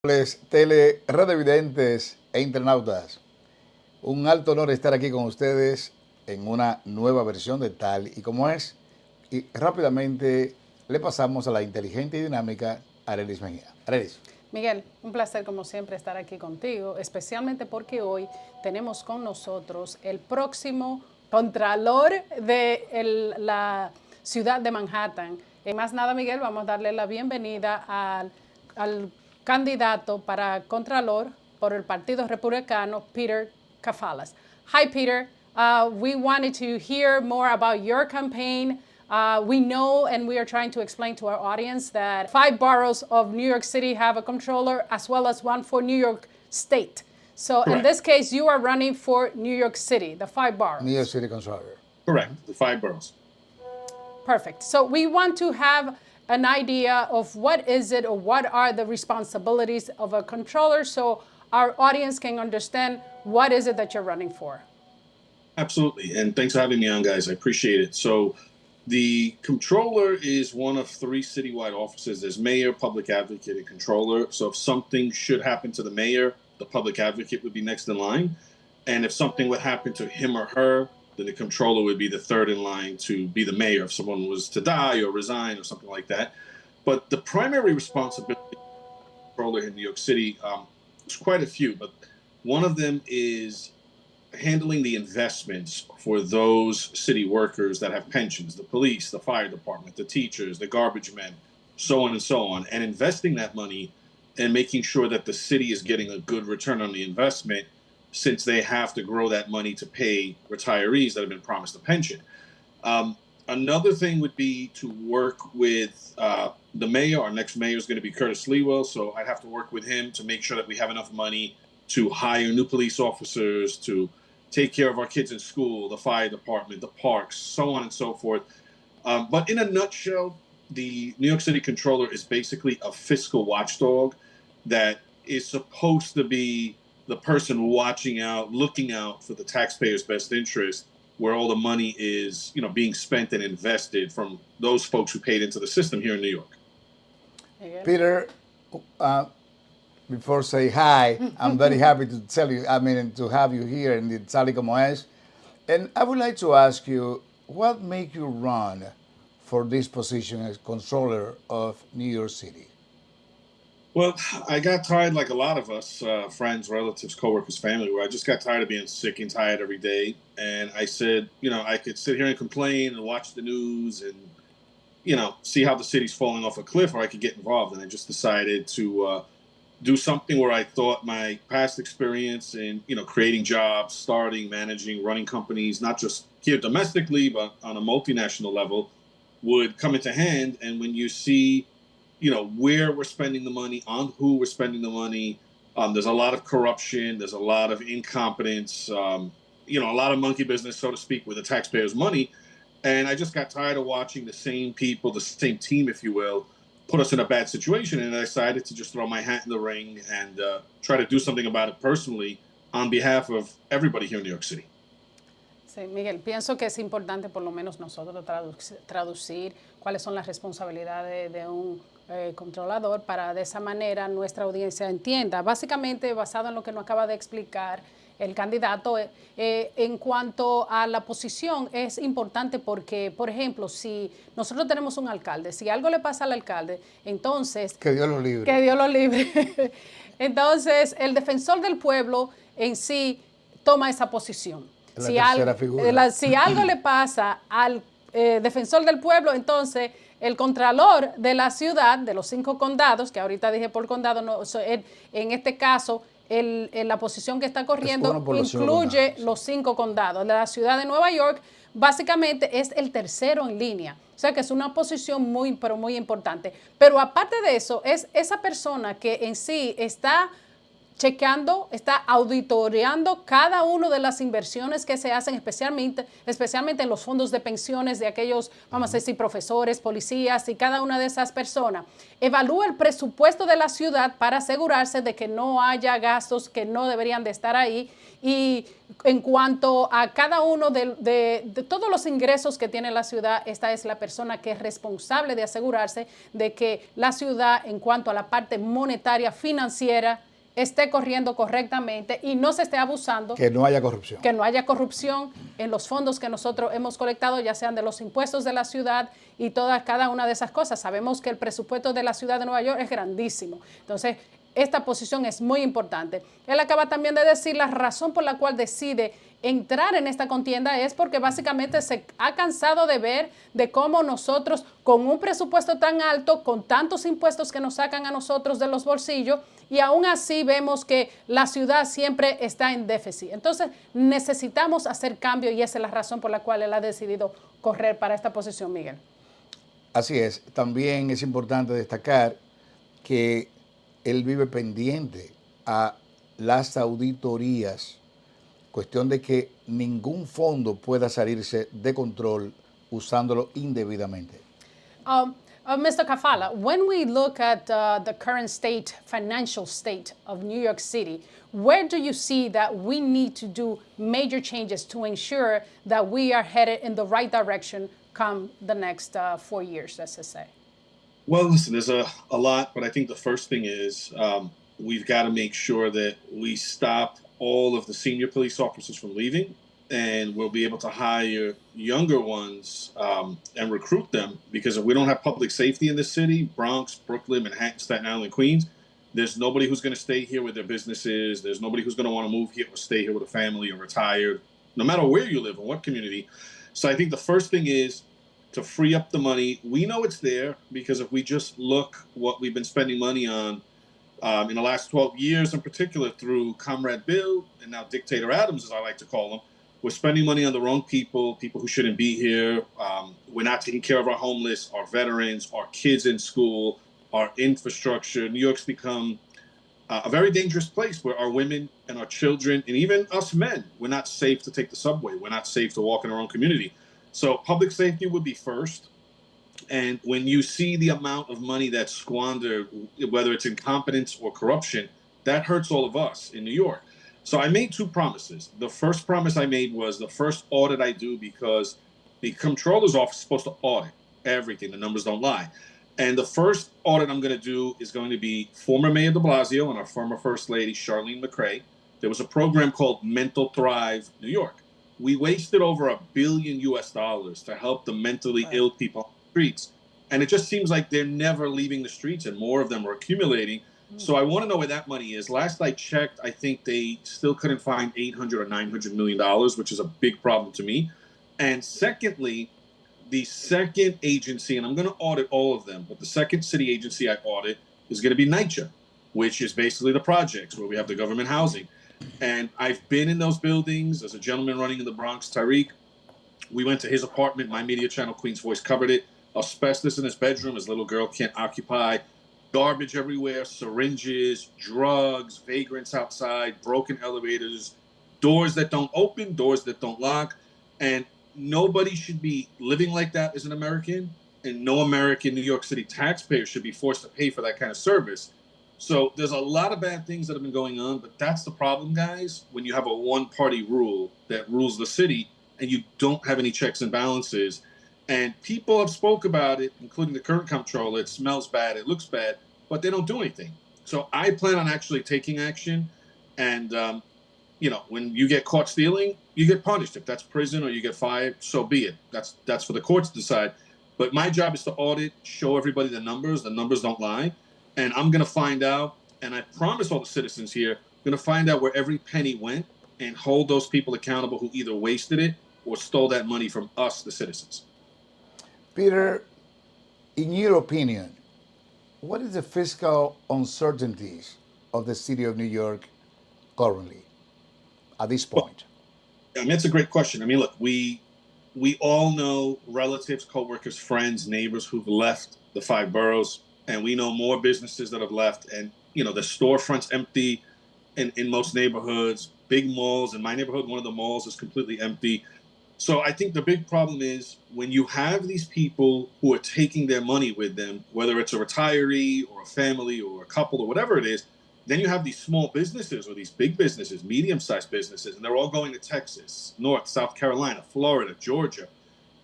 Televidentes e internautas, un alto honor estar aquí con ustedes en una nueva versión de Tal y Como Es. Y rápidamente le pasamos a la inteligente y dinámica Arelis Mejía. Arelis. Miguel, un placer como siempre estar aquí contigo, especialmente porque hoy tenemos con nosotros el próximo Contralor de la ciudad de Manhattan. Más nada, Miguel, vamos a darle la bienvenida al candidato para Contralor por el Partido Republicano, Peter Kafalas. Hi, Peter. We wanted to hear more about your campaign. We know and we are trying to explain to our audience that 5 boroughs of New York City have a controller as well as one for New York State. So correct. In this case, you are running for New York City, the 5 boroughs. New York City Controller. Correct, the 5 boroughs. Perfect. So we want to have an idea of what is it or what are the responsibilities of a controller so our audience can understand what is it that you're running for. Absolutely, and thanks for having me on, guys. I appreciate it. So the controller is one of 3 citywide offices. There's mayor, public advocate, and controller. So if something should happen to the mayor, the public advocate would be next in line. And if something would happen to him or her, then the controller would be the third in line to be the mayor if someone was to die or resign or something like that. But the primary responsibility of the controller in New York City, there's quite a few, but one of them is handling the investments for those city workers that have pensions, the police, the fire department, the teachers, the garbage men, so on, and investing that money and making sure that the city is getting a good return on the investment since they have to grow that money to pay retirees that have been promised a pension. Another thing would be to work with the mayor. Our next mayor is going to be Curtis Leewell, so I'd have to work with him to make sure that we have enough money to hire new police officers, to take care of our kids in school, the fire department, the parks, so on and so forth. But in a nutshell, the New York City Controller is basically a fiscal watchdog that is supposed to be the person watching out, looking out for the taxpayers' best interest, where all the money is, being spent and invested from those folks who paid into the system here in New York. Peter, before say hi, I'm very happy to to have you here in the Tal y Como Es. And I would like to ask you, what made you run for this position as controller of New York City? Well, I got tired, like a lot of us, friends, relatives, coworkers, family, where I just got tired of being sick and tired every day. And I said, I could sit here and complain and watch the news and, see how the city's falling off a cliff, or I could get involved. And I just decided to do something where I thought my past experience in, creating jobs, starting, managing, running companies, not just here domestically, but on a multinational level, would come into hand. And when you see, where we're spending the money, on who we're spending the money, there's a lot of corruption, there's a lot of incompetence, a lot of monkey business, so to speak, with the taxpayers' money. And I just got tired of watching the same people, the same team, if you will, put us in a bad situation, and I decided to just throw my hat in the ring and try to do something about it personally on behalf of everybody here in New York City. Sí, Miguel, pienso que es importante por lo menos nosotros traducir cuáles son las responsabilidades de un controlador para de esa manera nuestra audiencia entienda. Básicamente, basado en lo que nos acaba de explicar el candidato, en cuanto a la posición, es importante porque, por ejemplo, si nosotros tenemos un alcalde, si algo le pasa al alcalde, entonces... Que Dios lo libre. Que Dios lo libre. Entonces, el defensor del pueblo en sí toma esa posición. Si algo le pasa al defensor del pueblo, entonces el contralor de la ciudad, de los 5 condados, que ahorita dije por condado, no, en este caso la posición que está corriendo incluye los 5 condados. De la ciudad de Nueva York, básicamente es el tercero en línea. O sea que es una posición muy, pero muy importante. Pero aparte de eso, es esa persona que en sí está checando, está auditoreando cada una de las inversiones que se hacen, especialmente en los fondos de pensiones de aquellos, vamos a decir, profesores, policías y cada una de esas personas. Evalúa el presupuesto de la ciudad para asegurarse de que no haya gastos que no deberían de estar ahí. Y en cuanto a cada uno de todos los ingresos que tiene la ciudad, esta es la persona que es responsable de asegurarse de que la ciudad, en cuanto a la parte monetaria, financiera, esté corriendo correctamente y no se esté abusando. Que no haya corrupción. Que no haya corrupción en los fondos que nosotros hemos colectado, ya sean de los impuestos de la ciudad y cada una de esas cosas. Sabemos que el presupuesto de la ciudad de Nueva York es grandísimo. Entonces, esta posición es muy importante. Él acaba también de decir la razón por la cual decide entrar en esta contienda es porque básicamente se ha cansado de ver de cómo nosotros, con un presupuesto tan alto, con tantos impuestos que nos sacan a nosotros de los bolsillos, y aún así vemos que la ciudad siempre está en déficit. Entonces necesitamos hacer cambio y esa es la razón por la cual él ha decidido correr para esta posición, Miguel. Así es. También es importante destacar que él vive pendiente a las auditorías, cuestión de que ningún fondo pueda salirse de control usándolo indebidamente. Mr. Kafala, when we look at the current financial state of New York City, where do you see that we need to do major changes to ensure that we are headed in the right direction come the next 4 years, let's just say? Well, listen, there's a lot, but I think the first thing is we've got to make sure that we stop all of the senior police officers from leaving, and we'll be able to hire younger ones and recruit them, because if we don't have public safety in this city, Bronx, Brooklyn, Manhattan, Staten Island, Queens, there's nobody who's going to stay here with their businesses. There's nobody who's going to want to move here or stay here with a family or retired, no matter where you live or what community. So I think the first thing is to free up the money. We know it's there because if we just look what we've been spending money on in the last 12 years, in particular through Comrade Bill and now Dictator Adams, as I like to call him, we're spending money on the wrong people who shouldn't be here. We're not taking care of our homeless, our veterans, our kids in school, our infrastructure. New York's become a very dangerous place where our women and our children and even us men, we're not safe to take the subway. We're not safe to walk in our own community. So public safety would be first. And when you see the amount of money that's squandered, whether it's incompetence or corruption, that hurts all of us in New York. So I made 2 promises. The first promise I made was the first audit I do, because the Contralor's office is supposed to audit everything. The numbers don't lie. And the first audit I'm going to do is going to be former Mayor de Blasio and our former First Lady, Charlene McRae. There was a program called Mental Thrive New York. We wasted over $1 billion to help the mentally ill people on the streets. And it just seems like they're never leaving the streets, and more of them are accumulating. So I want to know where that money is. Last I checked, I think they still couldn't find $800 or $900 million, which is a big problem to me. And secondly, the second agency, and I'm going to audit all of them, but the second city agency I audit is going to be NYCHA, which is basically the projects where we have the government housing. And I've been in those buildings. There's a gentleman running in the Bronx, Tariq. We went to his apartment. My media channel, Queen's Voice, covered it. Asbestos in his bedroom. His little girl can't occupy. Garbage everywhere. Syringes, drugs, vagrants outside, broken elevators, doors that don't open, doors that don't lock. And nobody should be living like that as an American. And no American New York City taxpayer should be forced to pay for that kind of service. So there's a lot of bad things that have been going on, but that's the problem, guys, when you have a one-party rule that rules the city and you don't have any checks and balances. And people have spoke about it, including the current comptroller. It smells bad, it looks bad, but they don't do anything. So I plan on actually taking action. And, when you get caught stealing, you get punished. If that's prison or you get fired, so be it. That's for the courts to decide. But my job is to audit, show everybody the numbers. The numbers don't lie. And I'm going to find out, and I promise all the citizens here, I'm going to find out where every penny went and hold those people accountable who either wasted it or stole that money from us, the citizens. Peter, in your opinion, what is the fiscal uncertainties of the city of New York currently, at this point? It's a great question. Look, we all know relatives, coworkers, friends, neighbors who've left the 5 boroughs. And we know more businesses that have left, and the storefronts empty. in most neighborhoods, big malls. In my neighborhood, one of the malls is completely empty. So I think the big problem is when you have these people who are taking their money with them, whether it's a retiree or a family or a couple or whatever it is, then you have these small businesses or these big businesses, medium-sized businesses, and they're all going to Texas, North, South Carolina, Florida, Georgia.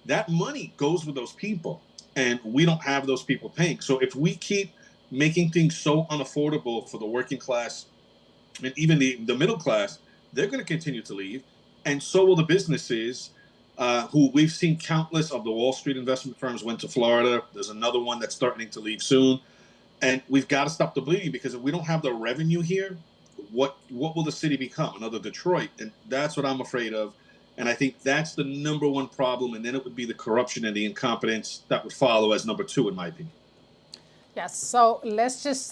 That money goes with those people, and we don't have those people paying. So if we keep making things so unaffordable for the working class and even the middle class, they're going to continue to leave, and so will the businesses. Who we've seen countless of the Wall Street investment firms went to Florida. There's another one that's starting to leave soon. And we've got to stop the bleeding, because if we don't have the revenue here, what will the city become? Another Detroit? And that's what I'm afraid of. And I think that's the number one problem. And then it would be the corruption and the incompetence that would follow as number two, in my opinion. Yes, so let's just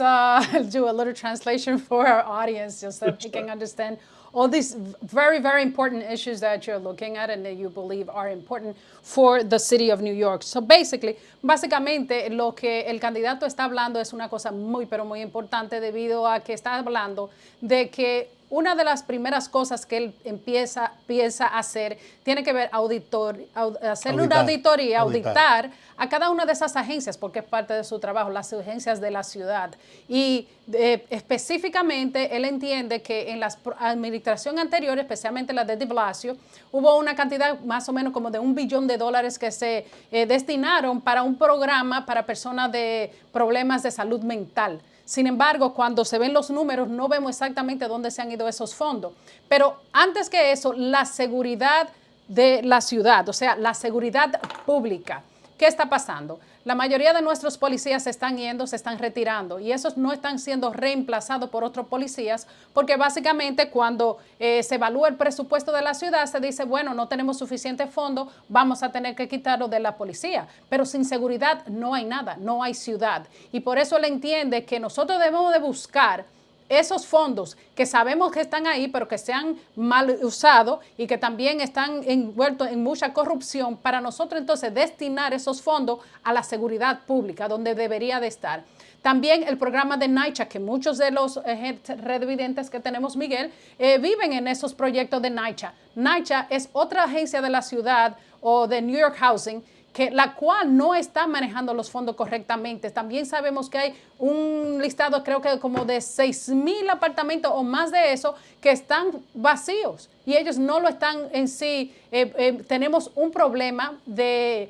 do a little translation for our audience, just so they can understand all these very, very important issues that you're looking at and that you believe are important for the city of New York. So básicamente lo que el candidato está hablando es una cosa muy, pero muy importante, debido a que está hablando de que una de las primeras cosas que él empieza a hacer tiene que ver hacerle una auditoría, auditar a cada una de esas agencias, porque es parte de su trabajo, las agencias de la ciudad. Y específicamente él entiende que en la administración anterior, especialmente la de Blasio, hubo una cantidad más o menos como de $1 billón que se destinaron para un programa para personas de problemas de salud mental. Sin embargo, cuando se ven los números, no vemos exactamente dónde se han ido esos fondos. Pero antes que eso, la seguridad de la ciudad, o sea, la seguridad pública. ¿Qué está pasando? La mayoría de nuestros policías se están yendo, se están retirando, y esos no están siendo reemplazados por otros policías, porque básicamente cuando se evalúa el presupuesto de la ciudad, se dice, bueno, no tenemos suficiente fondo, vamos a tener que quitarlo de la policía. Pero sin seguridad no hay nada, no hay ciudad. Y por eso él entiende que nosotros debemos de buscar esos fondos que sabemos que están ahí, pero que se han mal usado y que también están envueltos en mucha corrupción, para nosotros entonces destinar esos fondos a la seguridad pública, donde debería de estar. También el programa de NYCHA, que muchos de los residentes que tenemos, Miguel, viven en esos proyectos de NYCHA. NYCHA es otra agencia de la ciudad o de New York Housing, la cual no está manejando los fondos correctamente. También sabemos que hay un listado, creo que como de 6,000 apartamentos o más de eso, que están vacíos y ellos no lo están en sí. Tenemos un problema de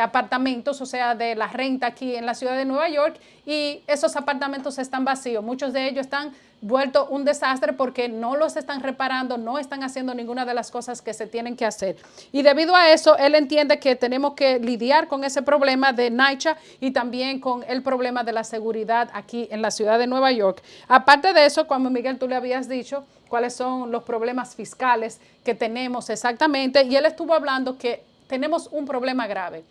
apartamentos, o sea, de la renta aquí en la ciudad de Nueva York, y esos apartamentos están vacíos. Muchos de ellos están vuelto un desastre porque no los están reparando, no están haciendo ninguna de las cosas que se tienen que hacer. Y debido a eso, él entiende que tenemos que lidiar con ese problema de NYCHA y también con el problema de la seguridad aquí en la ciudad de Nueva York. Aparte de eso, como Miguel, tú le habías dicho cuáles son los problemas fiscales que tenemos exactamente, y él estuvo hablando que tenemos un problema grave.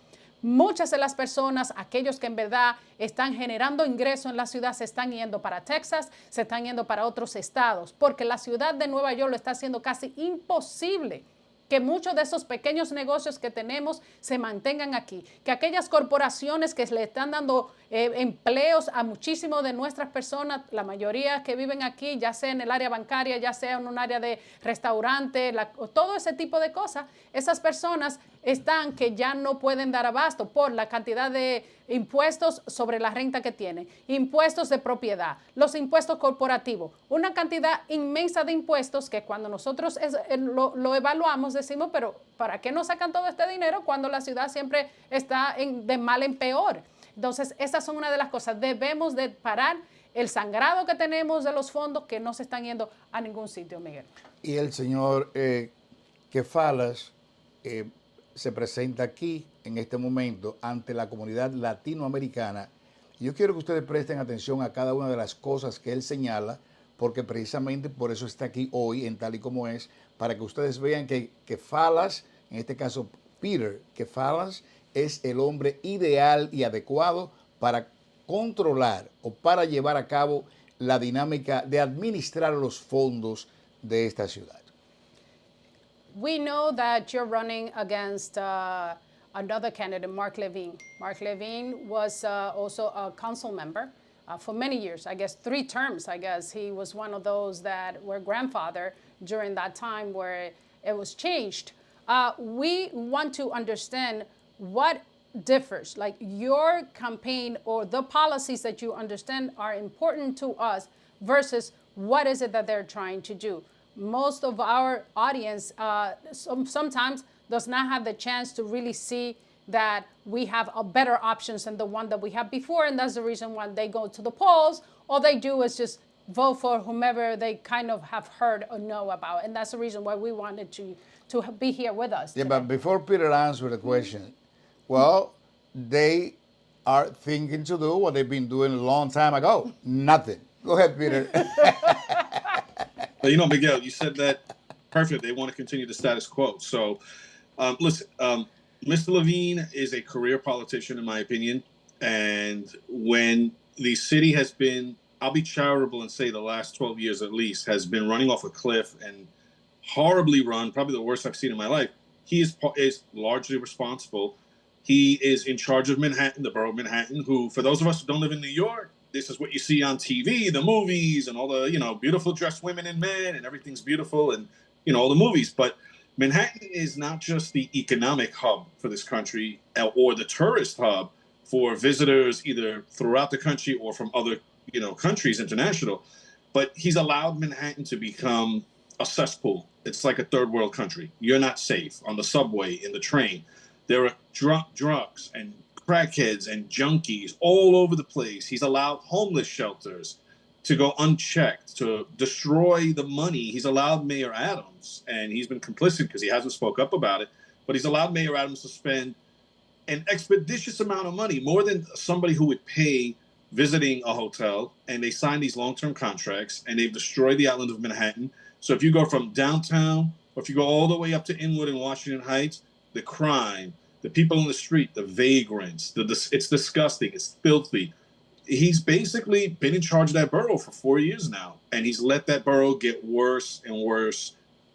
Muchas de las personas, aquellos que en verdad están generando ingresos en la ciudad, se están yendo para Texas, se están yendo para otros estados, porque la ciudad de Nueva York lo está haciendo casi imposible que muchos de esos pequeños negocios que tenemos se mantengan aquí, que aquellas corporaciones que le están dando empleos a muchísimas de nuestras personas, la mayoría que viven aquí, ya sea en el área bancaria, ya sea en un área de restaurante, todo ese tipo de cosas, esas personas están que ya no pueden dar abasto por la cantidad de impuestos sobre la renta que tienen, impuestos de propiedad, los impuestos corporativos, una cantidad inmensa de impuestos que cuando nosotros lo evaluamos decimos, pero ¿para qué nos sacan todo este dinero cuando la ciudad siempre está de mal en peor? Entonces, esas son una de las cosas. Debemos de parar el sangrado que tenemos de los fondos que no se están yendo a ningún sitio, Miguel. Y el señor Kafalas se presenta aquí en este momento ante la comunidad latinoamericana. Yo quiero que ustedes presten atención a cada una de las cosas que él señala, porque precisamente por eso está aquí hoy en Tal y Como Es, para que ustedes vean que Kafalas, en este caso Peter Kafalas, es el hombre ideal y adecuado para controlar o para llevar a cabo la dinámica de administrar los fondos de esta ciudad. We know that you're running against another candidate, Mark Levine. Mark Levine was also a council member for many years, I guess 3 terms, I guess. He was one of those that were grandfather during that time where it was changed. We want to understand what differs, like your campaign or the policies that you understand are important to us versus what is it that they're trying to do. Most of our audience sometimes does not have the chance to really see that we have a better options than the one that we had before, and that's the reason why they go to the polls. All they do is just vote for whomever they kind of have heard or know about, and that's the reason why we wanted to be here with us Yeah, today. but before Peter answers the question, well, they are thinking to do what they've been doing a long time ago. Nothing. Go ahead, Peter. But Miguel, you said that perfect. They want to continue the status quo. So, listen, Mr. Levine is a career politician, in my opinion. And when the city has been, I'll be charitable and say the last 12 years at least, has been running off a cliff and horribly run, probably the worst I've seen in my life, he is largely responsible. He is in charge of Manhattan, the borough of Manhattan, who, for those of us who don't live in New York, this is what you see on TV, the movies, and all the, beautiful dressed women and men, and everything's beautiful, and, all the movies. But Manhattan is not just the economic hub for this country or the tourist hub for visitors either throughout the country or from other, countries, international. But he's allowed Manhattan to become a cesspool. It's like a third world country. You're not safe on the subway, in the train. There are drunks and crackheads and junkies all over the place. He's allowed homeless shelters to go unchecked, to destroy the money. He's allowed Mayor Adams, and he's been complicit because he hasn't spoke up about it, but he's allowed Mayor Adams to spend an expeditious amount of money, more than somebody who would pay visiting a hotel, and they sign these long-term contracts, and they've destroyed the island of Manhattan. So if you go from downtown, or if you go all the way up to Inwood and Washington Heights, the crime, the people in the street, the vagrants, it's disgusting, it's filthy. He's basically been in charge of that borough for 4 years now, and he's let that borough get worse and worse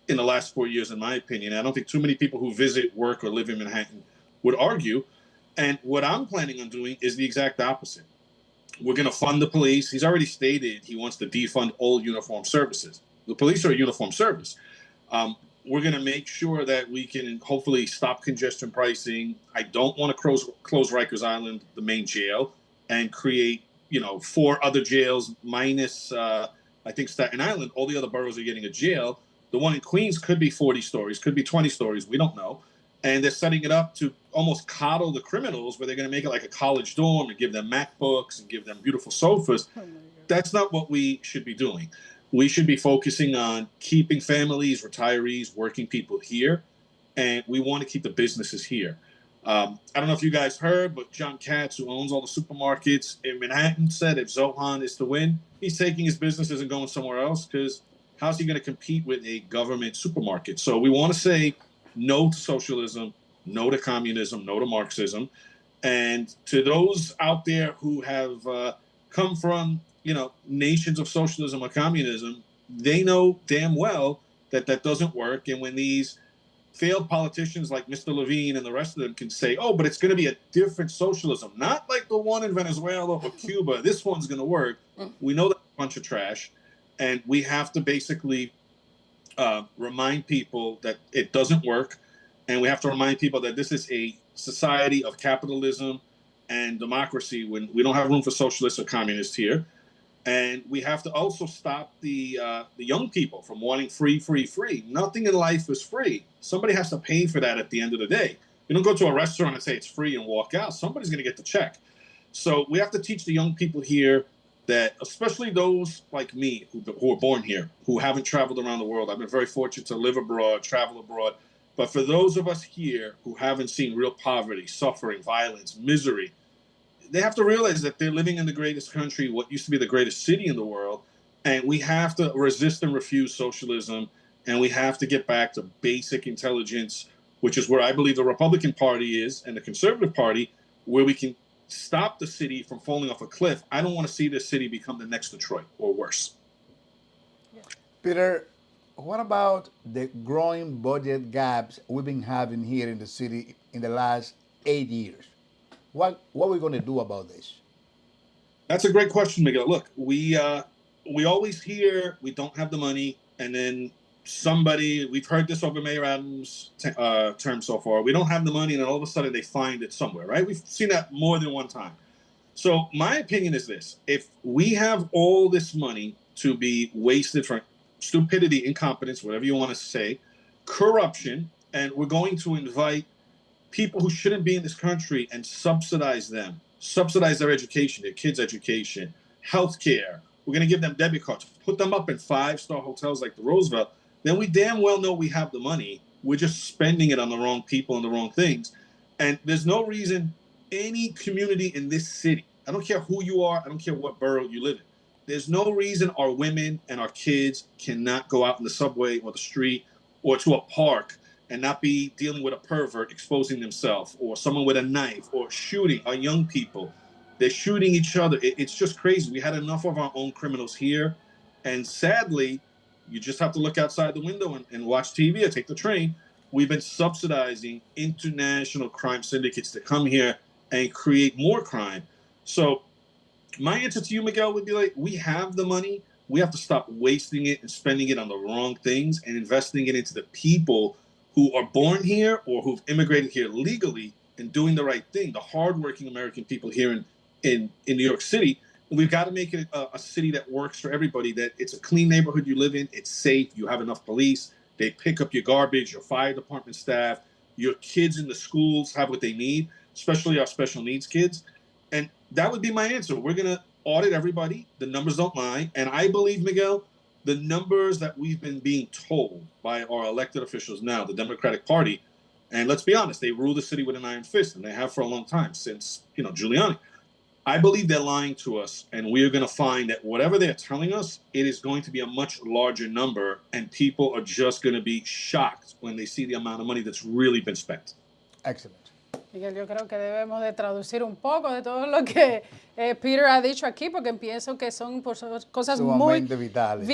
in the last 4 years, in my opinion. I don't think too many people who visit, work, or live in Manhattan would argue. And what I'm planning on doing is the exact opposite. We're going to fund the police. He's already stated he wants to defund all uniform services. The police are a uniform service. We're going to make sure that we can hopefully stop congestion pricing. I don't want to close Rikers Island, the main jail, and create, 4 other jails minus, I think, Staten Island. All the other boroughs are getting a jail. The one in Queens could be 40 stories, could be 20 stories. We don't know. And they're setting it up to almost coddle the criminals, where they're going to make it like a college dorm and give them MacBooks and give them beautiful sofas. That's not what we should be doing. We should be focusing on keeping families, retirees, working people here, and we want to keep the businesses here. I don't know if you guys heard, but John Katz, who owns all the supermarkets in Manhattan, said if Zohan is to win, he's taking his businesses and going somewhere else, because how's he going to compete with a government supermarket? So we want to say no to socialism, no to communism, no to Marxism. And to those out there who have come from, nations of socialism or communism, they know damn well that that doesn't work. And when these failed politicians like Mr. Levine and the rest of them can say, oh, but it's going to be a different socialism, not like the one in Venezuela or Cuba, this one's going to work. We know that's a bunch of trash. And we have to basically remind people that it doesn't work. And we have to remind people that this is a society of capitalism and democracy, when we don't have room for socialists or communists here. And we have to also stop the young people from wanting free, free, free. Nothing in life is free. Somebody has to pay for that at the end of the day. You don't go to a restaurant and say it's free and walk out. Somebody's going to get the check. So we have to teach the young people here that, especially those like me who are born here, who haven't traveled around the world. I've been very fortunate to live abroad, travel abroad. But for those of us here who haven't seen real poverty, suffering, violence, misery, they have to realize that they're living in the greatest country, what used to be the greatest city in the world. And we have to resist and refuse socialism. And we have to get back to basic intelligence, which is where I believe the Republican Party is, and the Conservative Party, where we can stop the city from falling off a cliff. I don't want to see this city become the next Detroit or worse. Peter, what about the growing budget gaps we've been having here in the city in the last 8 years? What are we going to do about this? That's a great question, Miguel. Look, we always hear we don't have the money, and then somebody, we've heard this over Mayor Adams' term so far. We don't have the money, and then all of a sudden they find it somewhere, right? We've seen that more than one time. So my opinion is this: if we have all this money to be wasted for stupidity, incompetence, whatever you want to say, corruption, and we're going to invite people who shouldn't be in this country and subsidize them, subsidize their education, their kids' education, healthcare. We're going to give them debit cards, put them up in 5-star hotels like the Roosevelt. Then we damn well know we have the money. We're just spending it on the wrong people and the wrong things. And there's no reason any community in this city, I don't care who you are, I don't care what borough you live in, there's no reason our women and our kids cannot go out in the subway or the street or to a park and not be dealing with a pervert exposing themselves or someone with a knife or shooting our young people. They're shooting each other. It's just crazy. We had enough of our own criminals here. And sadly, you just have to look outside the window and watch TV or take the train. We've been subsidizing international crime syndicates to come here and create more crime. So my answer to you, Miguel, would be like, we have the money. We have to stop wasting it and spending it on the wrong things and investing it into the people who are born here or who've immigrated here legally and doing the right thing, the hardworking American people here in New York City. And we've got to make it a city that works for everybody, that it's a clean neighborhood you live in, it's safe, you have enough police, they pick up your garbage, your fire department staff, your kids in the schools have what they need, especially our special needs kids. And that would be my answer. We're going to audit everybody. The numbers don't lie. And I believe, Miguel, the numbers that we've been being told by our elected officials now, the Democratic Party, and let's be honest, they rule the city with an iron fist, and they have for a long time since, Giuliani. I believe they're lying to us, and we're going to find that whatever they're telling us, it is going to be a much larger number, and people are just going to be shocked when they see the amount of money that's really been spent. Excellent. Miguel, yo creo que debemos de traducir un poco de todo lo que Peter ha dicho aquí, porque pienso que son cosas Sumamente muy vitales,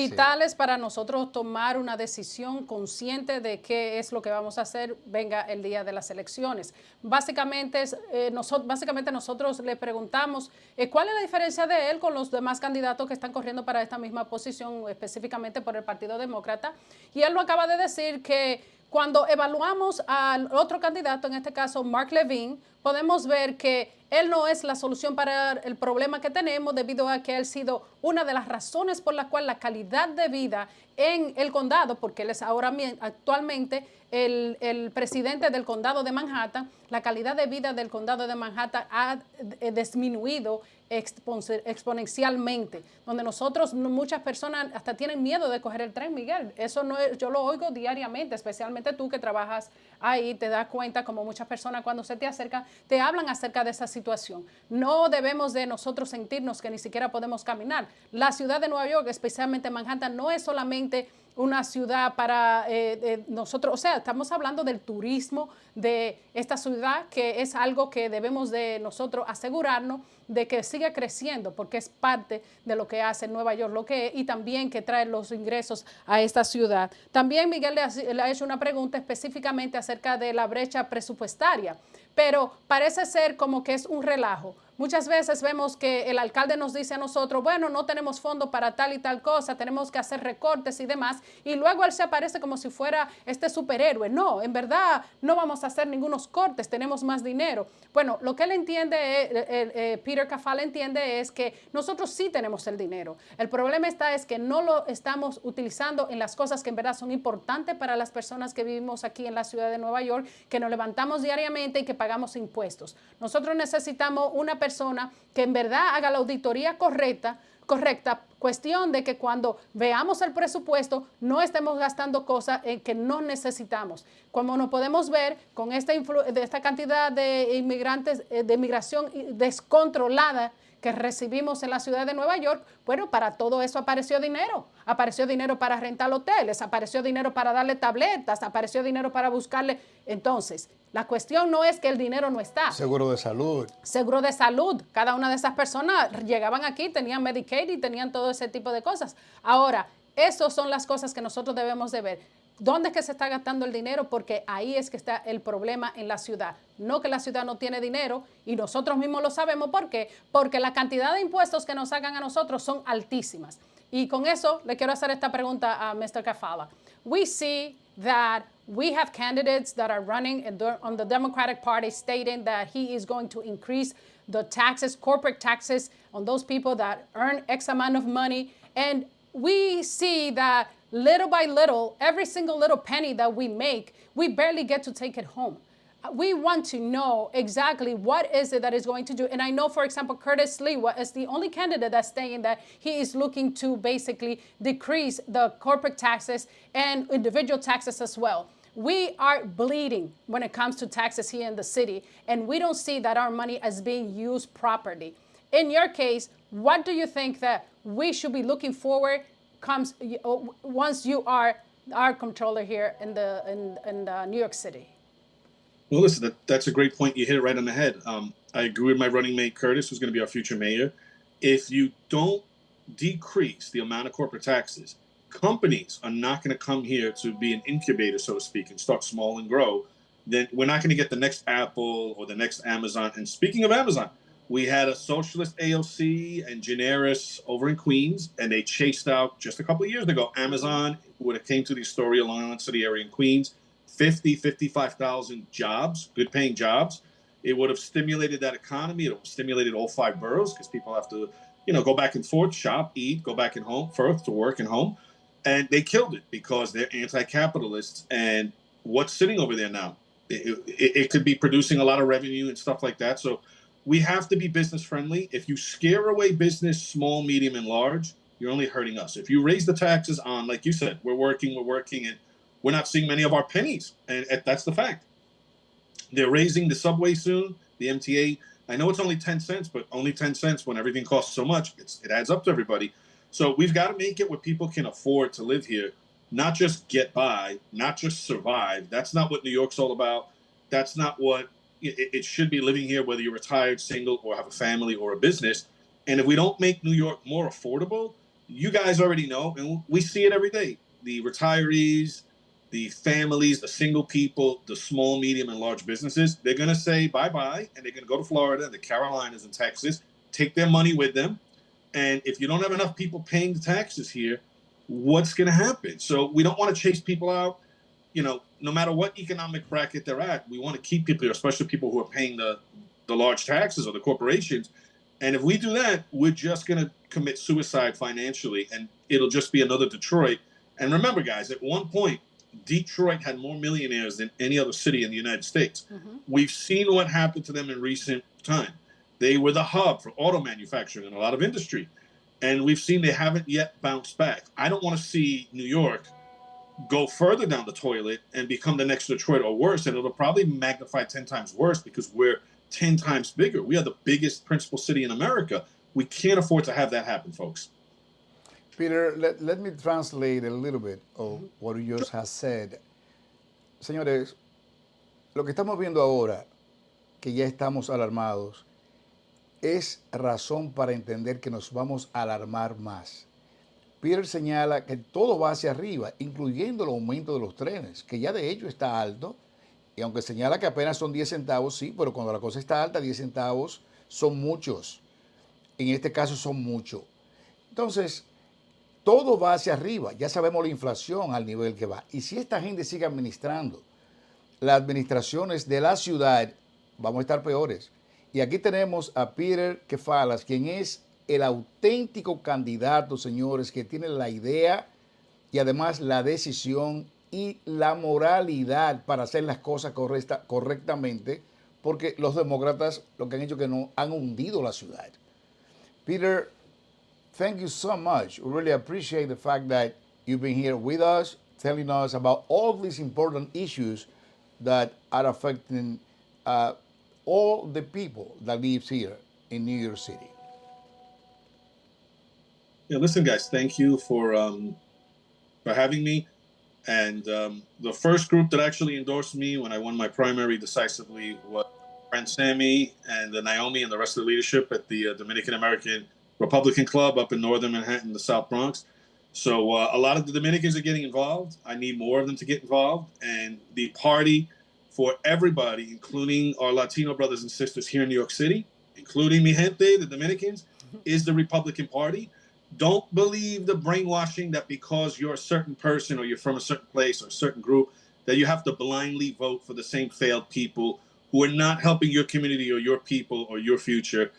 sí, para nosotros tomar una decisión consciente de qué es lo que vamos a hacer, venga el día de las elecciones. Básicamente nosotros le preguntamos cuál es la diferencia de él con los demás candidatos que están corriendo para esta misma posición, específicamente por el Partido Demócrata, y él lo acaba de decir que cuando evaluamos al otro candidato, en este caso Mark Levine, podemos ver que él no es la solución para el problema que tenemos, debido a que él ha sido una de las razones por las cuales la calidad de vida en el condado, porque él es actualmente el presidente del condado de Manhattan, la calidad de vida del condado de Manhattan ha disminuido exponencialmente, donde muchas personas hasta tienen miedo de coger el tren, Miguel. Eso no es, yo lo oigo diariamente, especialmente tú que trabajas ahí, te das cuenta como muchas personas cuando se te acercan, te hablan acerca de esa situación. No debemos de nosotros sentirnos que ni siquiera podemos caminar. La ciudad de Nueva York, especialmente Manhattan, no es solamente una ciudad para nosotros, o sea, estamos hablando del turismo de esta ciudad, que es algo que debemos de nosotros asegurarnos de que siga creciendo, porque es parte de lo que hace Nueva York, y también que trae los ingresos a esta ciudad. También Miguel le ha hecho una pregunta específicamente acerca de la brecha presupuestaria, pero parece ser como que es un relajo. Muchas veces vemos que el alcalde nos dice a nosotros, bueno, no tenemos fondos para tal y tal cosa, tenemos que hacer recortes y demás, y luego él se aparece como si fuera este superhéroe. No, en verdad no vamos a hacer ningunos cortes, tenemos más dinero. Bueno, lo que él entiende, Peter Kafalas entiende, es que nosotros sí tenemos el dinero. El problema es que no lo estamos utilizando en las cosas que en verdad son importantes para las personas que vivimos aquí en la ciudad de Nueva York, que nos levantamos diariamente y que pagamos impuestos. Nosotros necesitamos una persona que en verdad haga la auditoría correcta, cuestión de que cuando veamos el presupuesto no estemos gastando cosas que no necesitamos. Como nos podemos ver con esta cantidad de inmigrantes, de migración descontrolada que recibimos en la ciudad de Nueva York, bueno, para todo eso apareció dinero. Apareció dinero para rentar hoteles, apareció dinero para darle tabletas, apareció dinero para buscarle. Entonces, la cuestión no es que el dinero no está. Seguro de salud. Seguro de salud. Cada una de esas personas llegaban aquí, tenían Medicaid y tenían todo ese tipo de cosas. Ahora, esas son las cosas que nosotros debemos de ver. ¿Dónde es que se está gastando el dinero? Porque ahí es que está el problema en la ciudad. No que la ciudad no tiene dinero y nosotros mismos lo sabemos. ¿Por qué? Porque la cantidad de impuestos que nos sacan a nosotros son altísimas. Y con eso le quiero hacer esta pregunta a Mr. Kafala. We see that we have candidates that are running on the Democratic Party stating that he is going to increase the taxes, corporate taxes on those people that earn X amount of money. And we see that little by little, every single little penny that we make, we barely get to take it home. We want to know exactly what is it that is going to do. And I know, for example, Curtis Lee is the only candidate that's saying that he is looking to basically decrease the corporate taxes and individual taxes as well. We are bleeding when it comes to taxes here in the city, and we don't see that our money is being used properly. In your case, what do you think that we should be looking forward comes once you are our controller here in the New York City? Well, listen, that's a great point. You hit it right on the head. I agree with my running mate, Curtis, who's going to be our future mayor. If you don't decrease the amount of corporate taxes, companies are not going to come here to be an incubator, so to speak, and start small and grow. Then we're not going to get the next Apple or the next Amazon. And speaking of Amazon, we had a socialist AOC and Generis over in Queens, and they chased out just a couple of years ago Amazon, when it came to the Astoria, Long Island City area in Queens. 55,000 jobs, good paying jobs. It would have stimulated that economy. It would have stimulated all 5 boroughs because people have to, go back and forth, shop, eat, go back and home, forth to work and home. And they killed it because they're anti-capitalists. And what's sitting over there now? It could be producing a lot of revenue and stuff like that. So we have to be business friendly. If you scare away business, small, medium, and large, you're only hurting us. If you raise the taxes on, like you said, we're working, and we're not seeing many of our pennies. And that's the fact. They're raising the subway soon, the MTA. I know it's only 10 cents, but only 10 cents when everything costs so much. It adds up to everybody. So we've got to make it where people can afford to live here, not just get by, not just survive. That's not what New York's all about. That's not what it should be, living here, whether you're retired, single, or have a family or a business. And if we don't make New York more affordable, you guys already know, and we see it every day. The retirees, the families, the single people, the small, medium, and large businesses, they're going to say bye-bye, and they're going to go to Florida, the Carolinas, and Texas, take their money with them. And if you don't have enough people paying the taxes here, what's going to happen? So we don't want to chase people out. No matter what economic bracket they're at, we want to keep people here, especially people who are paying the large taxes or the corporations. And if we do that, we're just going to commit suicide financially, and it'll just be another Detroit. And remember, guys, at one point, Detroit had more millionaires than any other city in the United States. Mm-hmm. We've seen what happened to them in recent time. They were the hub for auto manufacturing and a lot of industry. And we've seen they haven't yet bounced back. I don't want to see New York go further down the toilet and become the next Detroit or worse. And it'll probably magnify 10 times worse because we're 10 times bigger. We are the biggest principal city in America. We can't afford to have that happen, folks. Peter, let me translate a little bit of what you just have said. Señores, lo que estamos viendo ahora, que ya estamos alarmados, es razón para entender que nos vamos a alarmar más. Peter señala que todo va hacia arriba, incluyendo el aumento de los trenes, que ya de hecho está alto, y aunque señala que apenas son 10 centavos, sí, pero cuando la cosa está alta, 10 centavos son muchos. En este caso son mucho. Entonces, todo va hacia arriba. Ya sabemos la inflación al nivel que va. Y si esta gente sigue administrando las administraciones de la ciudad, vamos a estar peores. Y aquí tenemos a Peter Kafalas, quien es el auténtico candidato, señores, que tiene la idea y además la decisión y la moralidad para hacer las cosas correctamente, porque los demócratas lo que han hecho es que no han hundido la ciudad. Peter, thank you so much. We really appreciate the fact that you've been here with us, telling us about all these important issues that are affecting all the people that live here in New York City. Yeah, listen, guys, thank you for having me. And the first group that actually endorsed me when I won my primary decisively was friend Sammy and Naomi and the rest of the leadership at the Dominican American Republican Club up in northern Manhattan, the South Bronx. So a lot of the Dominicans are getting involved. I need more of them to get involved. And the party for everybody, including our Latino brothers and sisters here in New York City, including mi gente, the Dominicans, is the Republican Party. Don't believe the brainwashing that because you're a certain person or you're from a certain place or a certain group, that you have to blindly vote for the same failed people who are not helping your community or your people or your future.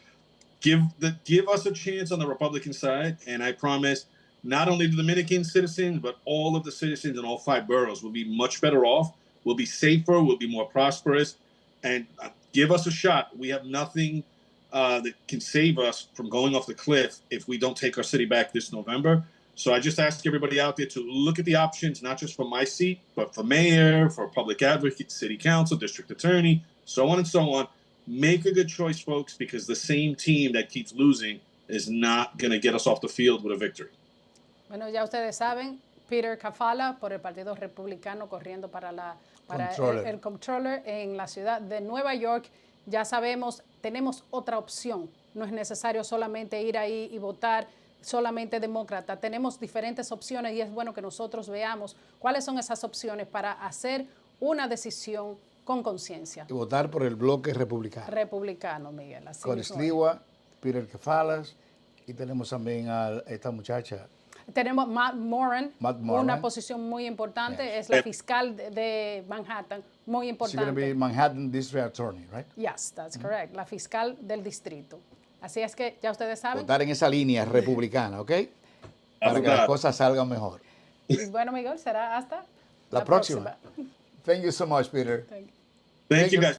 Give us a chance on the Republican side, and I promise not only the Dominican citizens, but all of the citizens in all 5 boroughs will be much better off. We'll be safer. We'll be more prosperous. And give us a shot. We have nothing that can save us from going off the cliff if we don't take our city back this November. So I just ask everybody out there to look at the options, not just for my seat, but for mayor, for public advocate, city council, district attorney, so on and so on. Make a good choice, folks, because the same team that keeps losing is not going to get us off the field with a victory. Bueno, ya ustedes saben, Peter Kafalas por el Partido Republicano corriendo para el Contralor en la ciudad de Nueva York. Ya sabemos, tenemos otra opción. No es necesario solamente ir ahí y votar solamente demócrata. Tenemos diferentes opciones y es bueno que nosotros veamos cuáles son esas opciones para hacer una decisión con conciencia. Y votar por el bloque republicano. Republicano, Miguel. Así Con Esliwa, Peter Kafalas, y tenemos también a esta muchacha. Tenemos Matt Moran, una posición muy importante, Yes. es la fiscal de Manhattan, muy She's going to importante. be Manhattan District Attorney, right? Yes, that's correct, la fiscal del distrito. Así es que ya ustedes saben. Votar en esa línea republicana, ¿ok? Para que las cosas salgan mejor. Y bueno, Miguel, será hasta La próxima. Thank you so much, Peter. Thank you, guys.